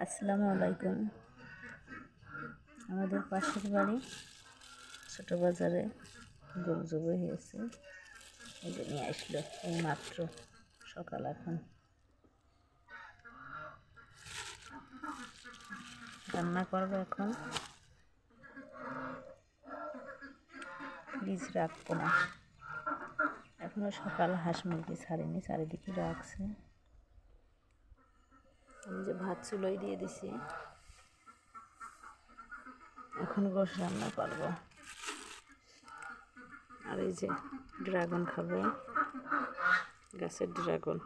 আসসালামু আলাইকুম। আমাদের পাশের বাড়ি ছোট বাজারে গরু জবাই হয়েছে, এই যে নিয়ে আসলো এই মাত্র সকাল। এখন রান্না করবো, এখন ফ্রিজ রাখবো না, এখনো সকাল। হাঁস মুরগি ছাড়িনি, চারিদিকে রাখছে। আমি যে ভাত চুলোয় দিয়ে দিছি, এখন গোশ রান্না করবো। আর এই যে ড্রাগন খাবো, গাছের ড্রাগন,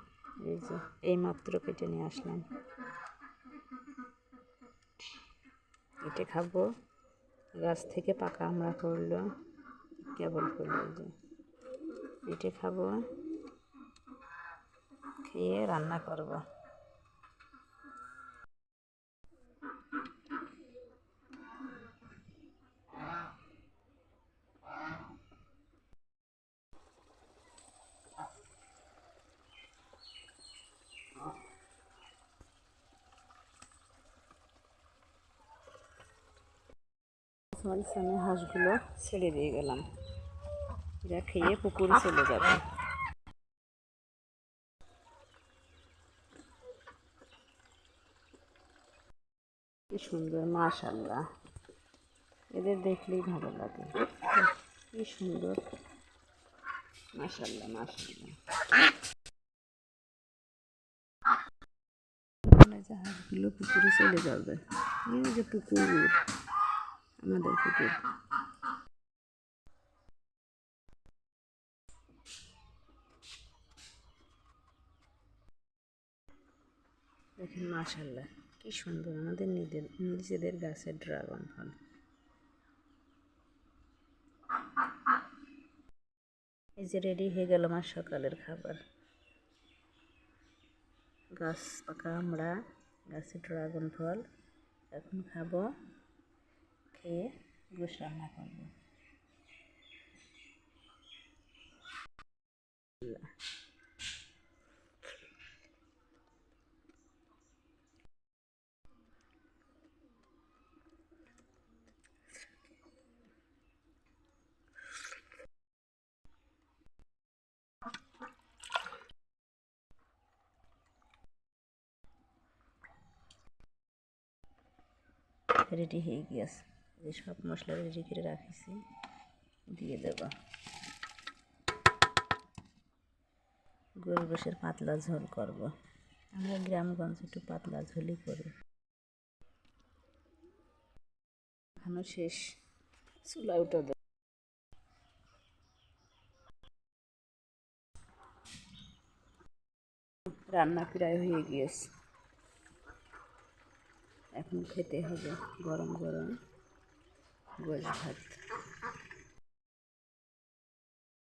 এই যে এই মাত্র কেটে নিয়ে আসলাম, এটা খাবো। গাছ থেকে পাকা আমরা করলো, কেবল করলো, এই যে এটা খাবো, খেয়ে রান্না করবো। আমি হাঁসগুলো ছেড়ে দিয়ে গেলাম, এরা খেয়ে পুকুরে চলে যাবে। কি সুন্দর, মাশাআল্লাহ, এদের দেখলেই ভালো লাগে। কি সুন্দর, মাশাআল্লাহ মাশাআল্লাহ। হাঁসগুলো পুকুরে চলে যাবে, এই যে পুকুর, আমাদের পুকুর। দেখেন মাশাআল্লাহ, কি সুন্দর, আমাদের নিজেদের গাছের ড্রাগন ফল। এই যে রেডি হয়ে গেল আমার সকালের খাবার। গাছ পাকা আমরা, গাছের ড্রাগন ফল এখন খাবো, খেয়ে গোশ রান্না করবো। রেডি হয়ে গিয়েছে, যে সব মশলা রেডি করে রাখিছি, দিয়ে দেব। গরুর গোশের পাতলা ঝোল করব, আমরা গ্রামগঞ্জে একটু পাতলা ঝোলই করি। এখনো শেষ, চুলা উঠে দেব। রান্না প্রায় হয়ে গিয়েছে, এখন খেতে হবে গরম গরম গোশ ভাত।